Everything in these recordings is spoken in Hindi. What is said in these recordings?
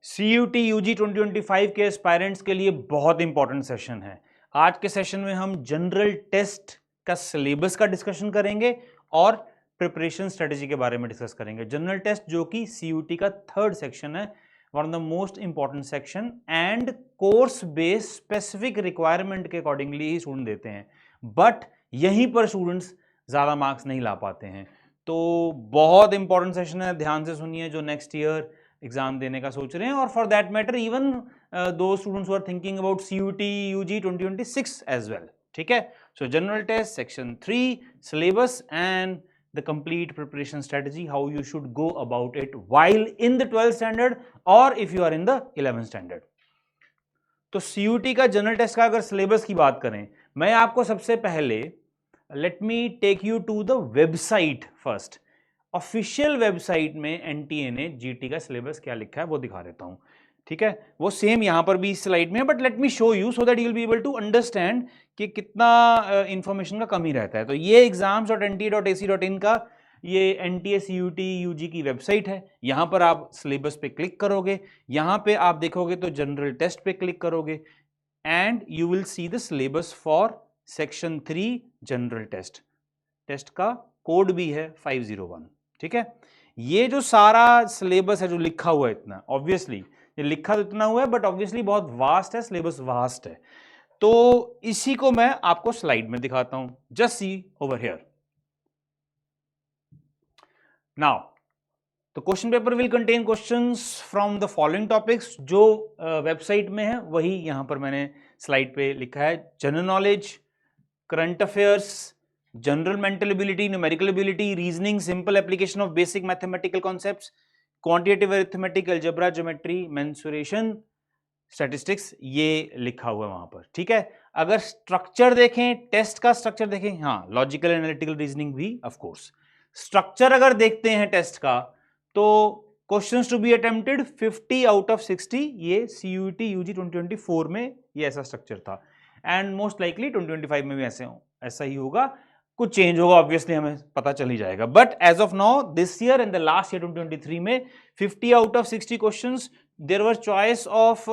CUT UG 2025 के एस्पायरेंट्स के लिए बहुत इंपॉर्टेंट सेशन है। आज के सेशन में हम जनरल टेस्ट का सिलेबस का डिस्कशन करेंगे और प्रिपरेशन स्ट्रेटेजी के बारे में डिस्कस करेंगे। जनरल टेस्ट जो कि CUT का थर्ड सेक्शन है, one of the most important section and course based specific requirement के अकॉर्डिंगली ही स्टूडेंट देते हैं, बट यहीं पर स्टूडेंट्स ज्यादा मार्क्स नहीं ला पाते हैं। तो बहुत इंपॉर्टेंट सेशन है, ध्यान से सुनिए जो नेक्स्ट ईयर एग्जाम देने का सोच रहे हैं, और for that matter even though students who are thinking about CUT UG 2026 as well. ठीक है, so general test section 3 syllabus and the complete preparation strategy, how you should go about it while in the 12th standard or if you are in the 11th standard. तो CUT का जनरल टेस्ट का अगर सिलेबस की बात करें, मैं आपको सबसे पहले let me take you to the website first. Official website में NTA ने GT का सिलेबस क्या लिखा है वो दिखा देता हूं। ठीक है, वो सेम यहां पर भी इस स्लाइड में है, but let me show you so that you will be able to understand कि कितना इंफॉर्मेशन का कमी रहता है। तो ये exams.nta.ac.in का ये NTA CUT UG की वेबसाइट है। यहां पर आप सिलेबस पे क्लिक करोगे, यहां पे आप देखोगे तो जनरल टेस्ट पे क्लिक करोगे and you will see the syllabus for section 3 general test. Test का कोड भी है 501। ठीक है, ये जो सारा सिलेबस है जो लिखा हुआ है, इतना ऑब्वियसली ये लिखा तो इतना हुआ है, बट ऑब्वियसली बहुत वास्ट है, सिलेबस वास्ट है। तो इसी को मैं आपको स्लाइड में दिखाता हूं, just see over here now. तो question paper will contain questions from the following topics. जो वेबसाइट में है वही यहां पर मैंने स्लाइड पे लिखा है। General knowledge, current affairs, general mental ability, numerical ability, reasoning, simple application of basic mathematical concepts, quantitative arithmetic, algebra, geometry, mensuration, statistics, ये लिखा हुआ है वहां पर। ठीक है, अगर स्ट्रक्चर देखें, टेस्ट का स्ट्रक्चर देखें, हाँ लॉजिकल एनालिटिकल रीजनिंग भी ऑफ कोर्स। स्ट्रक्चर अगर देखते हैं टेस्ट का, तो questions to be attempted 50 out of 60, ये CUT UG 2024 में ये ऐसा स्ट्रक्चर था, एंड मोस्ट लाइकली 2025 में भी ऐसा ही होगा। कुछ चेंज होगा ऑब्वियसली, हमें पता चल ही जाएगा, but as of now this year and the last year 2023 में 50 out of 60 questions, there were choice of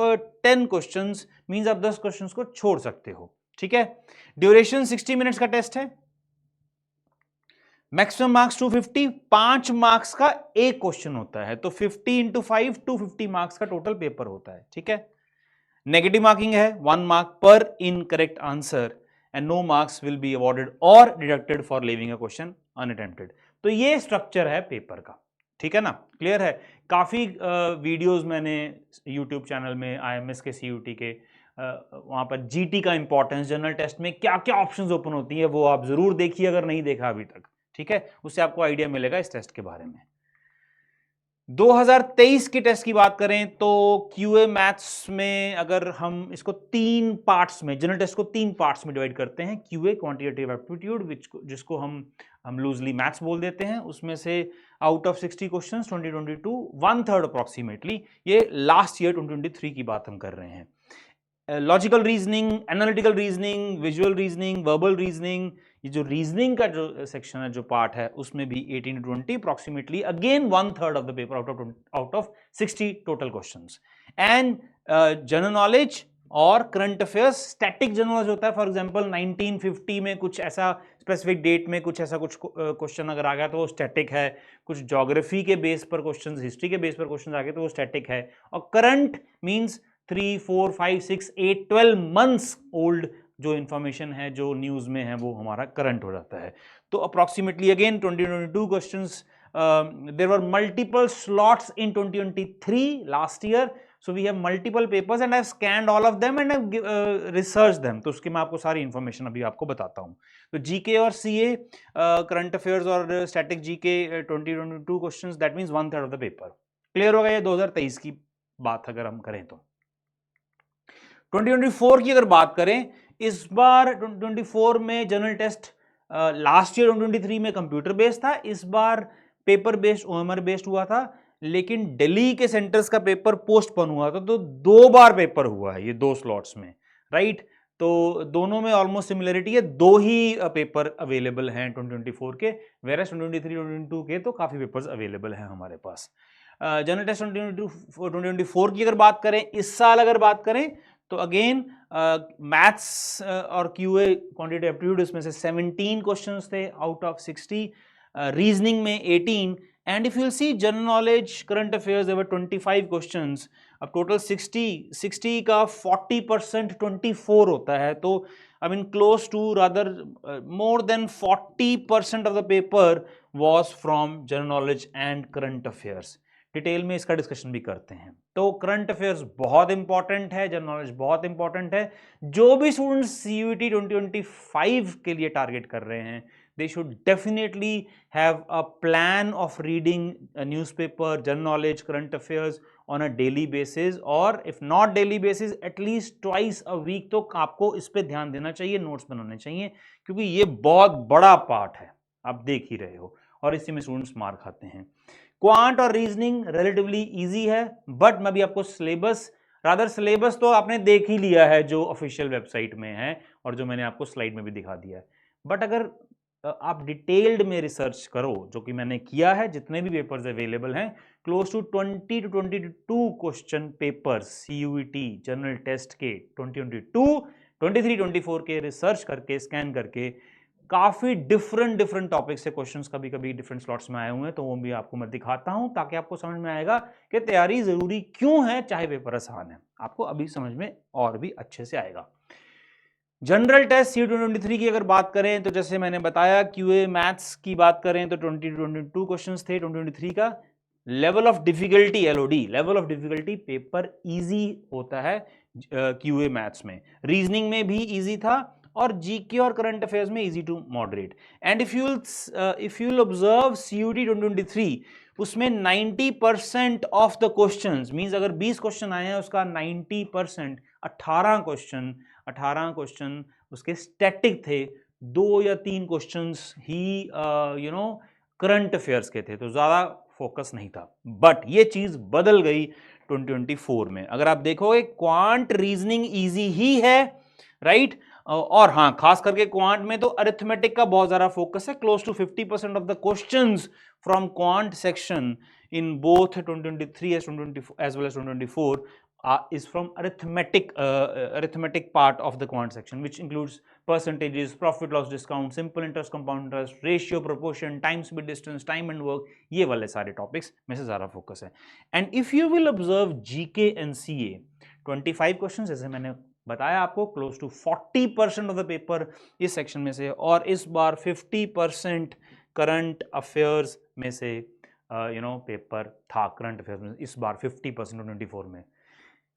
10 questions, means आप 10 क्वेश्चंस को छोड़ सकते हो। ठीक है, ड्यूरेशन 60 मिनट्स का टेस्ट है, मैक्सिमम मार्क्स 250, 5 मार्क्स का एक क्वेश्चन होता है, तो 50 इंटू 5 250 मार्क्स का टोटल पेपर होता है। ठीक है, नेगेटिव मार्किंग है 1 मार्क पर incorrect answer and no marks will be awarded और deducted for leaving a question unattempted. तो ये स्ट्रक्चर है पेपर का। ठीक है ना, क्लियर है। काफी वीडियोस मैंने यूट्यूब चैनल में IMS के CUT के वहां पर GT का इंपॉर्टेंस, जनरल टेस्ट में क्या क्या ऑप्शंस ओपन होती है, वो आप जरूर देखिए अगर नहीं देखा अभी तक। ठीक है, उससे आपको आइडिया मिलेगा इस टेस्ट के बारे में। 2023 के टेस्ट की बात करें तो QA मैथ्स में अगर हम इसको 3 पार्ट्स में, जनरल टेस्ट को 3 पार्ट्स में डिवाइड करते हैं, QA क्वांटिटेटिव एप्टीट्यूड, जिसको हम लूजली मैथ्स बोल देते हैं, उसमें से आउट ऑफ 60 क्वेश्चंस 2022 1/3 अप्रॉक्सीमेटली, ये लास्ट ईयर 2023 की बात हम कर रहे हैं। Logical reasoning, analytical reasoning, visual reasoning, verbal reasoning, ये जो रीजनिंग का जो सेक्शन है, जो पार्ट है, उसमें भी 18 to 20 approximately, again 1/3 of the paper out of 60 total questions. And general knowledge और current affairs, static general knowledge होता है, फॉर एग्जांपल 1950 में कुछ ऐसा स्पेसिफिक डेट में कुछ ऐसा कुछ क्वेश्चन अगर आ गया तो वो स्टैटिक है, कुछ ज्योग्राफी के बेस पर क्वेश्चन, हिस्ट्री के बेस पर क्वेश्चन आ गए तो वो स्टैटिक है, और करंट मींस 3, 4, 5, 6, 8, 12 मंथ्स ओल्ड जो इंफॉर्मेशन है, जो न्यूज में है, वो हमारा करंट हो जाता है। तो approximately again 2022 questions, there were multiple slots in 2023 last year, so we have multiple papers and I have scanned all of them and I have research them, तो उसके मैं आपको सारी इंफॉर्मेशन अभी आपको बताता हूं। तो GK और CA, करंट अफेयर्स और static GK 2022 questions, that means 1/3 of the paper. Clear होगा ये 2023 की बात अगर हम करें तो। 2024 की अगर बात करें, इस बार 2024 में जनरल टेस्ट, लास्ट ईयर 2023 में कंप्यूटर बेस्ड था, इस बार पेपर बेस्ड OMR बेस्ड हुआ था, लेकिन दिल्ली के सेंटर्स का पेपर पोस्टपोन हुआ था, तो 2 बार पेपर हुआ है ये 2 स्लॉट्स में, राइट। तो दोनों में ऑलमोस्ट सिमिलरिटी है, 2 ही पेपर अवेलेबल हैं 2024 के, वेरस 2023 2022 के तो काफी पेपर्स अवेलेबल हैं हमारे पास। जनरल टेस्ट 2024 की अगर बात करें, इस साल अगर बात करें तो अगेन मैथ्स और क्यूए क्वांटिटेटिव एप्टीट्यूड इसमें से 17 क्वेश्चंस थे आउट ऑफ 60, रीजनिंग में 18, and if you see general knowledge current affairs there were 25 questions. अब टोटल 60 का 40% 24 होता है, तो I mean close to rather more than 40% of the paper was from general knowledge and current affairs। Detail में इसका डिस्कशन भी करते हैं। तो करंट अफेयर्स बहुत इंपॉर्टेंट है, जनरल नॉलेज बहुत इंपॉर्टेंट है। जो भी स्टूडेंट्स सीयूईटी 2025 के लिए टारगेट कर रहे हैं, they should definitely have a plan of reading a newspaper, general knowledge, current affairs on a daily basis, और if not daily basis at least twice a week तो आपको इस पे ध्यान देना चाहिए, नोट्स बनाने चाहिए, क्योंकि ये बहुत बड़ा पार्ट है, आप देख ही रहे हो, और इसी में स्टूडेंट्स मार खाते हैं। क्वांट और रीजनिंग रिलेटिवली इजी है, बट मैं भी आपको सिलेबस तो आपने देख ही लिया है जो ऑफिशियल वेबसाइट में है और जो मैंने आपको स्लाइड में भी दिखा दिया है। बट अगर आप डिटेल्ड में रिसर्च करो, जो कि मैंने किया है, जितने भी पेपर्स अवेलेबल हैं, close to 20 to 22 question papers CUET general test के 2022, 23, 24 के रिसर्च करके, स्कैन करके, काफी डिफरेंट टॉपिक से क्वेश्चंस कभी कभी डिफरेंट स्लॉट्स में आए हुए हैं, तो वो भी आपको मैं दिखाता हूं, ताकि आपको समझ में आएगा कि तैयारी जरूरी क्यों है, चाहे पेपर आसान है, आपको अभी समझ में और भी अच्छे से आएगा। जनरल टेस्ट सी 2023 की अगर बात करें तो जैसे मैंने बताया, क्यूए मैथ्स की बात करें तो 22 क्वेश्चंस थे 2023 का। Level of difficulty, Elodie level of difficulty, paper easy होता है क्यूए मैथ्स में, रीजनिंग में भी इजी था, और जीके और करंट अफेयर्स में easy to moderate. And if you will observe CUET 2023, उसमें 90% ऑफ द क्वेश्चंस, मींस अगर 20 क्वेश्चन आए हैं उसका 90%, 18 क्वेश्चन उसके स्टैटिक थे, 2 या 3 क्वेश्चंस ही करंट अफेयर्स के थे, तो ज्यादा फोकस नहीं था। बट ये चीज बदल गई 2024 में। अगर आप देखोगे, क्वांट रीजनिंग इजी ही है, राइट, और हाँ, खास करके क्वांट में तो अरिथमेटिक का बहुत ज्यादा फोकस है। Close to 50% of the questions from quant section in both 2023 as well as 2024 is from arithmetic part of the quant section, which includes percentages, profit loss discount, simple interest, compound interest, ratio, proportion, time speed distance, time and work, ये वाले सारे टॉपिक्स में से ज्यादा फोकस है। And if you will observe GK and CA, 25 question, जैसे मैंने बताया आपको, close to 40% of the paper इस सेक्शन में से, और इस बार 50% करंट अफेयर्स में से पेपर था, करंट अफेयर्स में इस बार 50% 24 में।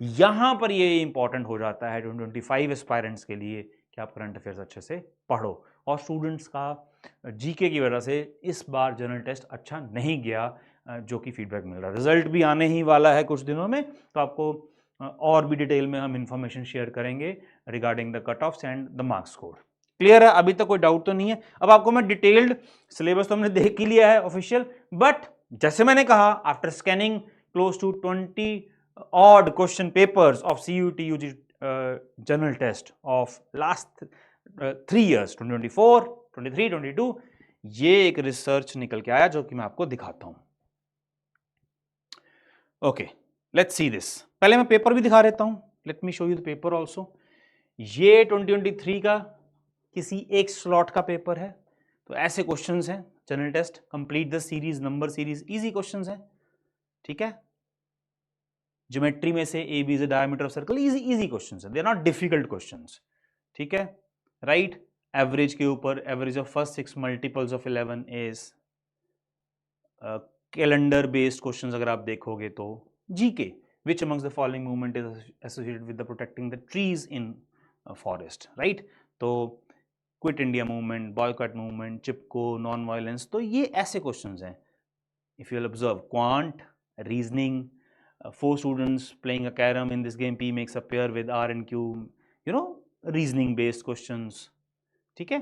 यहां पर ये इंपॉर्टेंट हो जाता है 2025 एस्पायरेंट्स के लिए कि आप करंट अफेयर्स अच्छे से पढ़ो, और स्टूडेंट्स का जीके की वजह से इस बार जनरल टेस्ट अच्छा नहीं गया, जो कि फीडबैक मिल रहा है। रिजल्ट भी आने ही वाला है कुछ दिनों में, तो आपको और भी डिटेल में हम इंफॉर्मेशन शेयर करेंगे regarding the cut offs and the marks score. Clear है? अभी तक कोई डाउट तो नहीं है? अब आपको मैं डिटेल्ड सिलेबस तो हमने देख ही लिया है ऑफिशियल, बट जैसे मैंने कहा, after scanning close to 20 odd question papers of CUT UG general test of last 3 years, 2024, 23, 22, ये एक रिसर्च निकल के आया जो कि मैं आपको दिखाता हूं। Okay, let's see this. पहले मैं पेपर भी दिखा देता हूं, late me show you the paper also. ये 2023 का किसी एक स्लॉट का पेपर है, तो ऐसे क्वेश्चंस हैं general test, complete the series, number series, easy questions हैं, ठीक है। ज्योमेट्री में से A B is the diameter of circle, easy questions हैं, they are not difficult questions, ठीक है, राइट। एवरेज के ऊपर, average of first 6 multiples of 11 is, calendar based questions अगर आप देखोगे तो, GK, which amongst the following movement is associated with the protecting the trees in forest, right. तो quit India movement, boycott movement, Chipko, non violence, तो ये ऐसे क्वेश्चंस हैं। If you will observe, quant, reasoning, 4 students playing a carom in this game, P makes a pair with R and Q, reasoning based questions, ठीक है।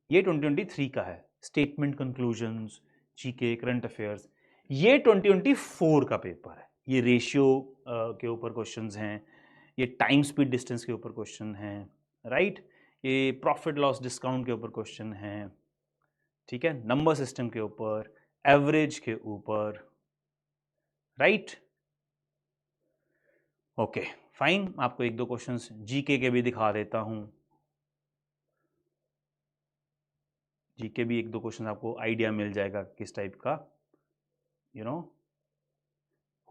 ये 2023 का है। Statement conclusions, GK, current affairs, ये 2024 का पेपर है। ये रेशियो के ऊपर क्वेश्चंस हैं, ये टाइम स्पीड डिस्टेंस के ऊपर क्वेश्चन हैं, राइट, ये प्रॉफिट लॉस डिस्काउंट के ऊपर क्वेश्चन हैं, ठीक है, नंबर सिस्टम के ऊपर, एवरेज के ऊपर, राइट? ओके फाइन, आपको एक दो क्वेश्चंस जीके के भी दिखा देता हूं। जीके भी एक दो क्वेश्चन आपको आइडिया मिल जाएगा किस टाइप का। You know,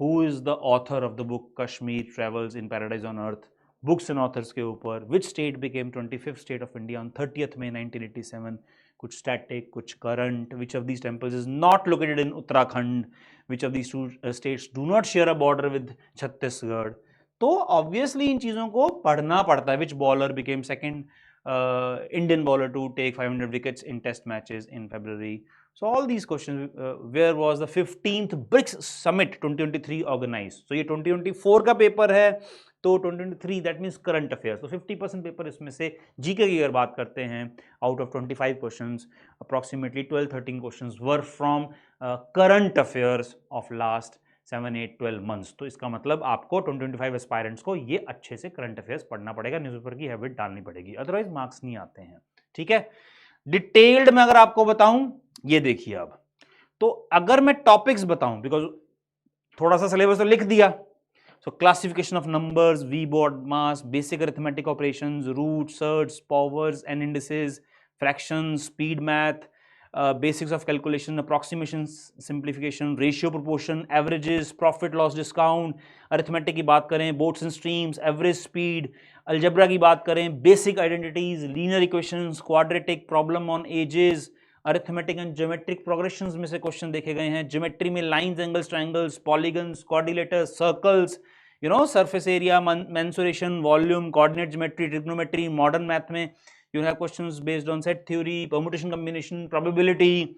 who is the author of the book Kashmir travels in paradise on earth? Books and authors के ऊपर। Which state became 25th state of India on 30th May 1987? कुछ स्टैटिक, कुछ current. Which of these temples is not located in Uttarakhand? Which of these two states do not share a border with Chhattisgarh? तो ऑब्वियसली इन चीजों को पढ़ना पड़ता है। विच bowler became second Indian bowler to take 500 wickets in test matches in February? So all these questions, where was the 15th BRICS Summit 2023 organized? So ये 2024 का पेपर है, तो 2023 दैट मीन्स करंट अफेयर्स। तो 50% पेपर इसमें से जीके की अगर बात करते हैं, out of 25 questions approximately 12-13 questions were from current affairs of last 7-8-12 months. तो इसका मतलब आपको 2025 एस्पायरेंट्स को ये अच्छे से करंट अफेयर्स पढ़ना पड़ेगा, न्यूज़पेपर की हैबिट डालनी पड़ेगी, अदरवाइज मार्क्स नहीं आते हैं। ठीक है, डिटेल्ड में अगर आपको बताऊं, ये देखिए अब तो अगर मैं टॉपिक्स बताऊं, बिकॉज थोड़ा सा सिलेबस तो लिख दिया। So classification of numbers, V BODMAS, basic arithmetic operations, root, surds, powers and indices, fractions, speed math, basics of calculation, approximation, simplification, ratio, proportion, averages, profit loss discount. Arithmetic की बात करें, boats and streams, average speed. Algebra की बात करें, basic identities, linear equations, quadratic, problem on ages. Arithmetic and geometric progressions में से क्वेश्चन देखे गए हैं। ज्योमेट्री में lines, angles, triangles, polygons, quadrilaterals, circles, you know, surface area, mensuration, volume, coordinate geometry, trigonometry. Modern math में you have questions based on set theory, permutation, combination, probability.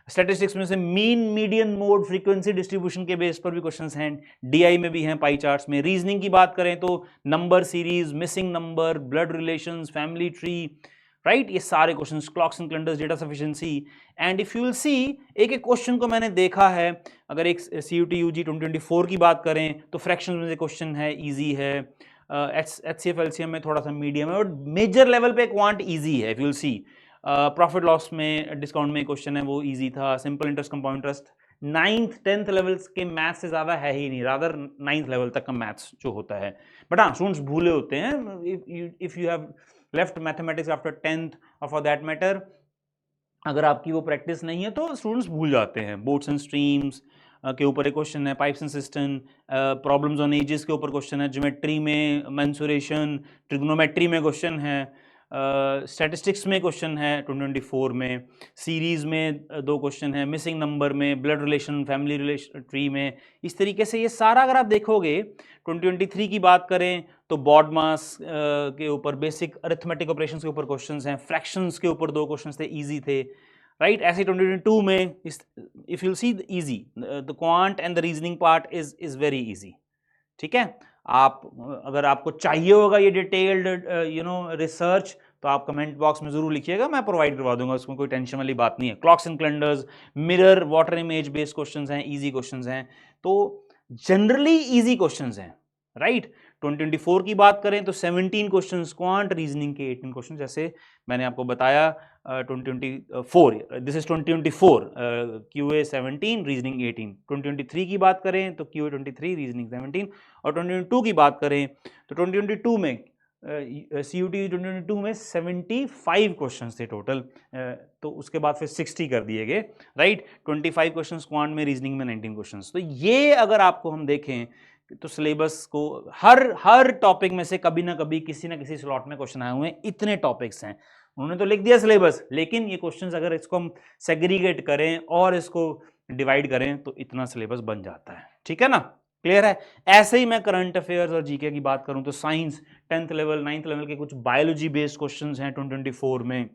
Statistics में से mean, median, mode, frequency distribution के बेस पर भी क्वेश्चंस हैं। डीआई में भी हैं, पाई चार्ट्स में। रीजनिंग की बात करें तो number series, missing number, blood relations, family tree, right, ये सारे questions, clocks and calendars, data sufficiency. And if you will सी, एक एक क्वेश्चन को मैंने देखा है। अगर एक सीयूटी यूजी 2024 की बात करें तो फ्रैक्शंस में से क्वेश्चन है, इजी है। एचसीएफ एलसीएम में थोड़ा सा मीडियम है, और मेजर लेवल पे क्वांट इजी है। If you will C, profit loss में, डिस्काउंट में क्वेश्चन है, वो इजी था। Simple interest, compound interest, 9th 10th levels के मैथ्स से ज्यादा है ही नहीं, रादर 9th लेवल तक का मैथ्स जो होता है। बट हाँ, स्टूडेंट्स भूले होते हैं। If you have left mathematics after 10th, और फॉर दैट मैटर अगर आपकी वो प्रैक्टिस नहीं है तो स्टूडेंट्स भूल जाते हैं। बोट्स एंड स्ट्रीम्स के ऊपर एक क्वेश्चन है, pipes and system, problems on edges के ऊपर क्वेश्चन है, ज्योमेट्री में मेंसुरेशन, ट्रिग्नोमेट्री में क्वेश्चन है, स्टैटिस्टिक्स में क्वेश्चन है 2024 में, सीरीज में दो क्वेश्चन है, मिसिंग नंबर में, blood relation, family relation tree में। इस तरीके से ये सारा अगर आप देखोगे, 2023 की बात करें तो बॉड मास के ऊपर, बेसिक अरिथमेटिक ऑपरेशंस के ऊपर क्वेश्चंस हैं, फ्रैक्शंस के ऊपर दो क्वेश्चंस थे, इजी थे, राइट। ऐसे 2022 में, if you see easy, the quant and the reasoning part is very easy. ठीक है, आप अगर आपको चाहिए होगा ये डिटेल्ड यू नो रिसर्च, तो आप कमेंट बॉक्स में जरूर लिखिएगा, मैं प्रोवाइड करवा दूंगा, उसमें कोई टेंशन वाली बात नहीं है। Clocks and calendars, mirror, water image based questions हैं, इजी क्वेश्चंस हैं, तो जनरली इजी क्वेश्चंस हैं, राइट। 2024 की बात करें तो 17 क्वेश्चंस क्वांट, रीजनिंग के 18 क्वेश्चन, जैसे मैंने आपको बताया। 2024, दिस इज 2024, QA 17, रीजनिंग 18। 2023 की बात करें तो QA 23, रीजनिंग 17, और 2022 की बात करें तो 2022 में CUT 2022 में 75 क्वेश्चंस थे टोटल, तो उसके बाद फिर 60 कर दिए गए, राइट। 25 क्वेश्चंस क्वांट में, रीजनिंग में 19 क्वेश्चंस। तो ये अगर आपको हम देखें तो सिलेबस को हर टॉपिक में से कभी ना कभी किसी ना किसी स्लॉट में क्वेश्चन आए हुए हैं। इतने टॉपिक्स हैं, उन्होंने तो लिख दिया सिलेबस, लेकिन ये क्वेश्चंस अगर इसको हम सेग्रीगेट करें और इसको डिवाइड करें तो इतना सिलेबस बन जाता है। ठीक है ना, क्लियर है। ऐसे ही मैं करंट अफेयर्स और जीके की बात करूं तो science 10th level 9th level के कुछ बायोलॉजी बेस्ड क्वेश्चंस हैं 2024 में,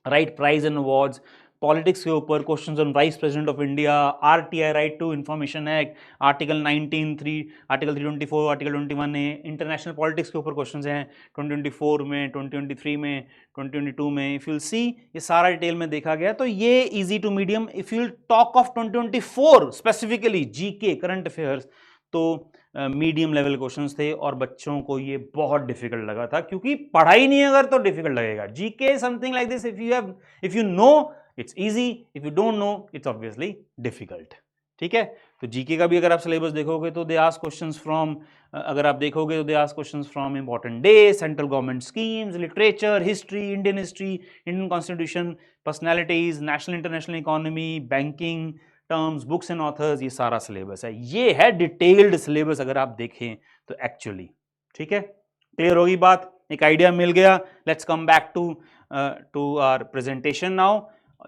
right. Prize and awards, politics के ऊपर questions on vice president of India, RTI, right to information act, article 19(3), article 324, article 21A। International politics के ऊपर क्वेश्चंस हैं 2024 में, 2023 में, 2022 में। इफ यू सी, ये सारा डिटेल में देखा गया, तो ये easy to medium. If you talk of 2024 specifically GK current affairs, तो मीडियम लेवल क्वेश्चंस थे, और बच्चों को ये बहुत डिफिकल्ट लगा था, क्योंकि पढ़ाई नहीं अगर तो डिफिकल्ट लगेगा। GK something like this, if you know it's easy, if you don't know it's obviously difficult. ठीक है, तो जीके का भी अगर आप सिलेबस देखोगे तो दे आस्क क्वेश्चंस फ्रॉम, अगर आप देखोगे तो they ask questions from important day, central government schemes, literature, history, Indian constitution, personalities, national international economy, banking terms, books and authors, ये सारा सिलेबस है। ये है डिटेल्ड सिलेबस अगर आप देखें तो एक्चुअली। ठीक है, क्लियर होगी बात, एक आइडिया मिल गया। Let's come back to our presentation now,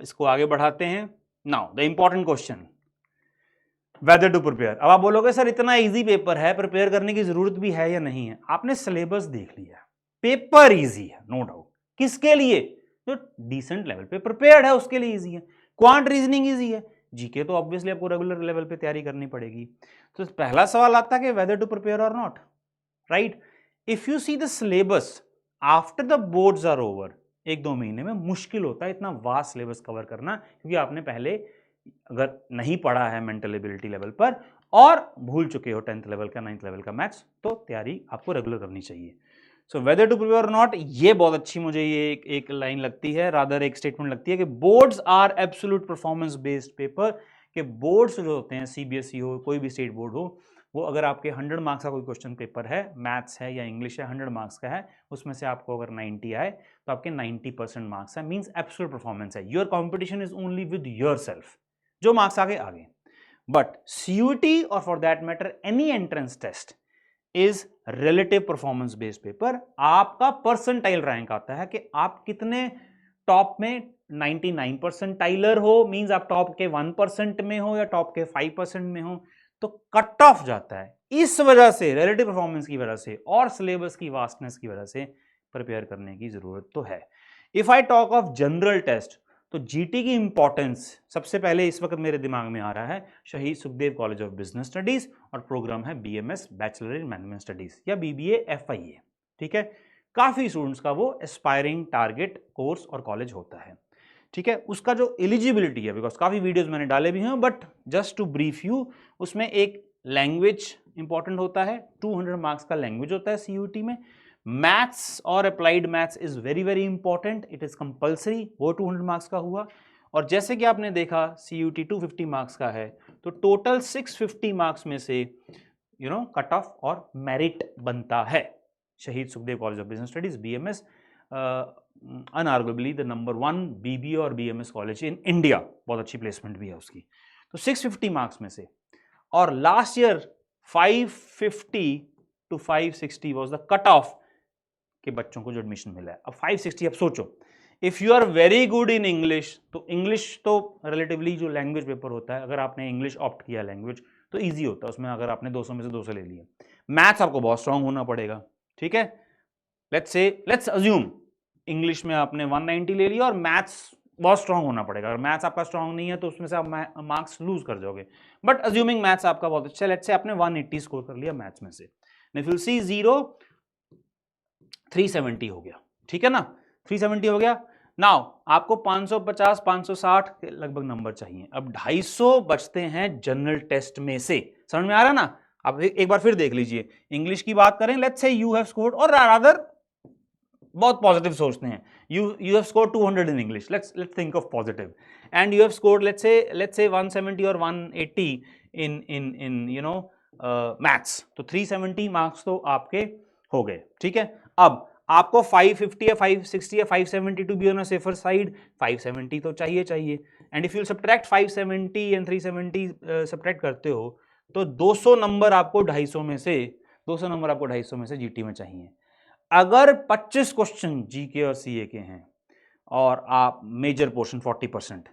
इसको आगे बढ़ाते हैं। Now the important question, whether to prepare. अब आप बोलोगे सर इतना इजी पेपर है, प्रिपेयर करने की जरूरत भी है या नहीं है? आपने सिलेबस देख लिया, पेपर इजी है नो डाउट। किसके लिए? जो डिसेंट लेवल पे प्रिपेयर्ड है उसके लिए इजी है। क्वांट रीजनिंग इजी है, जीके तो ऑब्वियसली आपको रेगुलर लेवल पे तैयारी करनी पड़ेगी। तो पहला सवाल आता है कि वेदर टू प्रिपेयर और not, right? If you see the syllabus after the boards are over, 1-2 महीने में मुश्किल होता है इतना वास्ट सिलेबस कवर करना, क्योंकि आपने पहले अगर नहीं पढ़ा है मेंटल एबिलिटी लेवल पर और भूल चुके हो 10th लेवल का 9th लेवल का मैथ्स, तो तैयारी आपको रेगुलर करनी चाहिए। सो वेदर टू प्रिपेयर और नॉट, ये बहुत अच्छी मुझे ये एक लाइन लगती है, रादर एक स्टेटमेंट लगती है कि boards are absolute performance based paper, के बोर्ड्स जो होते हैं, सीबीएसई हो कोई भी स्टेट बोर्ड हो, वो अगर आपके 100 मार्क्स का कोई क्वेश्चन पेपर है, मैथ्स है या इंग्लिश है, 100 मार्क्स का है, उसमें से आपको अगर 90 आए तो आपके 90% मार्क्स है, मींस एब्सोल्यूट परफॉर्मेंस है। Your competition is only with yourself, जो मार्क्स आगे आगे। बट सीयूटी और for that matter any entrance test is relative performance based paper. आपका परसेंटाइल रैंक आता है कि आप कितने टॉप में 99 परसेंटाइलर हो, मींस आप टॉप के 1% में हो या टॉप के 5% में हो, तो कट ऑफ जाता है। इस वजह से, रिलेटिव परफॉर्मेंस की वजह से और सिलेबस की वास्टनेस की वजह से प्रिपेयर करने की जरूरत तो है। If I talk of general test, तो जीटी की इंपॉर्टेंस सबसे पहले इस वक्त मेरे दिमाग में आ रहा है Shaheed Sukhdev college of business studies, और प्रोग्राम है BMS bachelor in management studies या बीबीए एफआईए। ठीक है, काफी स्टूडेंट्स का वो एस्पायरिंग टारगेट कोर्स और कॉलेज होता है। ठीक है, उसका जो एलिजिबिलिटी है, बिकॉज काफी वीडियोस मैंने डाले भी हैं, but just to brief you, उसमें एक लैंग्वेज इंपॉर्टेंट होता है, 200 मार्क्स का लैंग्वेज होता है सीयूटी में। मैथ्स और applied maths is very very important, it is compulsory, वो 200 मार्क्स का हुआ। और जैसे कि आपने देखा सीयूटी 250 मार्क्स का है, तो टोटल 650 मार्क्स में से कट ऑफ और मेरिट बनता है। Shaheed Sukhdev college of business studies BMS, unarguably the number 1 BBA और बीएमएस कॉलेज इन इंडिया, बहुत अच्छी प्लेसमेंट भी है उसकी। तो 650 मार्क्स में से, और last year 550 to 560 was the cut off के बच्चों को जो एडमिशन मिला है। अब 560, अब सोचो if you are very good in English, तो इंग्लिश तो रिलेटिवली जो लैंग्वेज पेपर होता है, अगर आपने इंग्लिश ऑप्ट किया लैंग्वेज तो इजी होता है उसमें, अगर आपने 200 में से 200 ले लिए। मैथ्स आपको बहुत स्ट्रांग होना पड़ेगा। ठीक है, लेट्स अज्यूम इंग्लिश में आपने 190 ले लिया और मैथ्स बहुत स्ट्रांग होना पड़ेगा। अगर मैथ्स आपका स्ट्रांग नहीं है तो उसमें से आप मार्क्स लूज कर जाओगे। बट अज्यूमिंग मैथ्स आपका बहुत अच्छा, लेट्स से आपने 180 स्कोर कर लिया मैथ्स में से, इफ यू सी 0 370 हो गया। ठीक है ना, 370 हो गया। नाउ आपको 550 560 के लगभग नंबर चाहिए। अब 250 बचते हैं जनरल टेस्ट में से, समझ में आ रहा है ना? आप एक बार फिर देख लीजिए, इंग्लिश की बात करें, let's say you have scored, और रादर बहुत पॉजिटिव सोचते हैं, you have scored 200 in English, let's think of positive, and you have scored let's say 170 और 180 इन मैथ्स, तो 370 मार्क्स तो आपके हो गए। ठीक है, अब आपको 550 या 560 या 570 to be on a safer side, 570 तो चाहिए, and if you subtract 570 and 370 subtract करते हो तो 200 नंबर आपको 250 में से जीटी में चाहिए। अगर 25 क्वेश्चन जीके और सीए के हैं और आप मेजर पोर्शन 40%,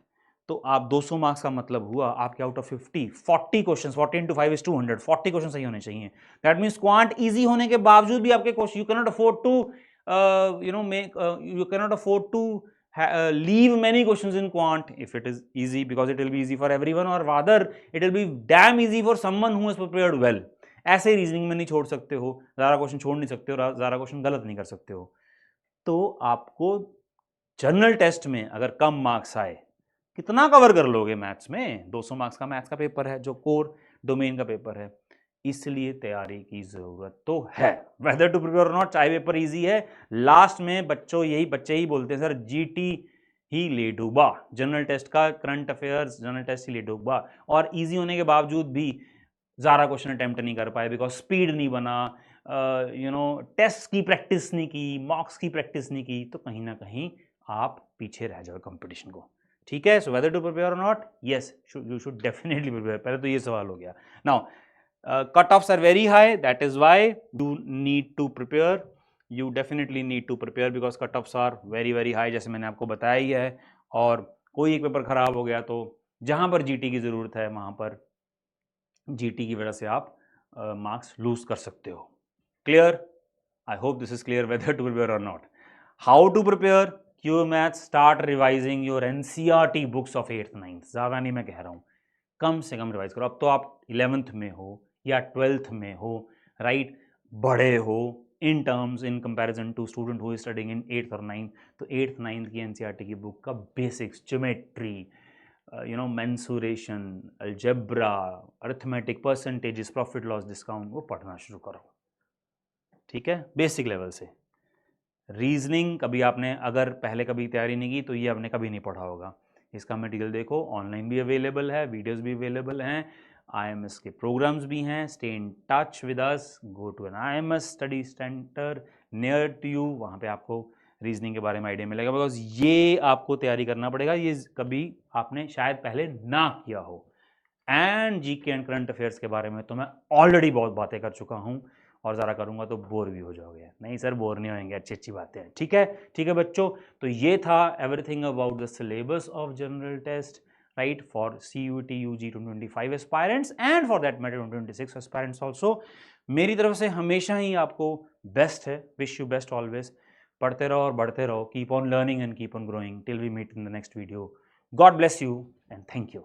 तो आप 200 मार्क्स का मतलब हुआ आपके out of 40 question, 40 into 5 is 200, 40 question सही होने चाहिए। दैट मींस क्वांट इजी होने के बावजूद भी आपके question, you can not afford to leave many questions in quant if it is easy, because it will be easy for everyone, or rather it will be damn easy for someone who has prepared well. ऐसे रीजनिंग में नहीं छोड़ सकते हो, ज़्यादा क्वेश्चन छोड़ नहीं सकते हो, ज़्यादा क्वेश्चन गलत नहीं कर सकते हो। तो आपको जनरल टेस्ट में अगर कम मार्क्स आए, कितना कवर कर लोगे मैथ्स में? 200 मार्क्स का मैथ्स का पेपर है जो कोर डोमेन का पेपर है, इसलिए तैयारी की जरूरत तो है। वेदर टू प्रिपेयर और नॉट, चाहे पेपर इजी है, लास्ट में बच्चे ही बोलते हैं सर जीटी ही ले डूबा। जनरल टेस्ट का करंट अफेयर्स जनरल टेस्ट ही ले डूबा, और इजी होने के बावजूद भी ज़्यादा क्वेश्चन अटेम्प्ट नहीं कर पाए बिकॉज स्पीड नहीं बना, टेस्ट की प्रैक्टिस नहीं की, मॉक्स की प्रैक्टिस नहीं की, तो कहीं ना कहीं आप पीछे रह जाओ कंपटीशन को। ठीक है, सो वेदर टू प्रिपेयर और not, yes you should definitely prepare. पहले तो ये सवाल हो गया। Now cut offs are very high, that is why you need to prepare, you definitely need to prepare because cut offs are very very high, जैसे मैंने आपको बताया ही है। और कोई एक पेपर खराब हो गया तो जहां पर जीटी की जरूरत है वहां पर जीटी की वजह से आप मार्क्स लूज कर सकते हो। Clear? I hope this is clear whether to prepare और not. How to prepare? Q math, start revising your NCERT books of 8th 9th। ज़्यादा नहीं मैं कह रहा हूँ, कम से कम रिवाइज करो। अब तो आप 11th में हो या 12th में हो, राइट, बड़े हो in terms in comparison to student who is studying in 8th और 9th। तो 8th 9th की एनसीईआरटी की बुक का basics, geometry, mensuration, algebra, arithmetic, percentages, profit loss discount, वो पढ़ना शुरू करो। ठीक है, बेसिक लेवल से। रीजनिंग कभी आपने अगर पहले कभी तैयारी नहीं की तो ये आपने कभी नहीं पढ़ा होगा। इसका मटेरियल देखो, ऑनलाइन भी अवेलेबल है, वीडियोस भी अवेलेबल हैं, IMS के प्रोग्राम्स भी हैं। Stay in touch with us, go to an IMS study centre near to you, वहाँ पे आपको रीजनिंग के बारे में आइडिया मिलेगा। बिकॉज ये आपको तैयारी करना पड़ेगा, ये कभी आपने शायद पहले ना किया हो। And GK and current affairs के बारे में तो मैं ऑलरेडी बहुत बातें कर चुका हूँ, और ज़रा करूँगा तो बोर भी हो जाओगे। नहीं सर, बोर नहीं होंगे, अच्छी अच्छी बातें हैं। ठीक है, ठीक है बच्चों, तो ये था everything about the syllabus of general test, right, for CUET UG 2025 aspirants and for that matter 2026 aspirants also. मेरी तरफ से हमेशा ही आपको बेस्ट है, विश यू बेस्ट ऑलवेज। पढ़ते रहो और बढ़ते रहो, keep on learning and keep on growing till we meet in the next video. God bless you and thank you.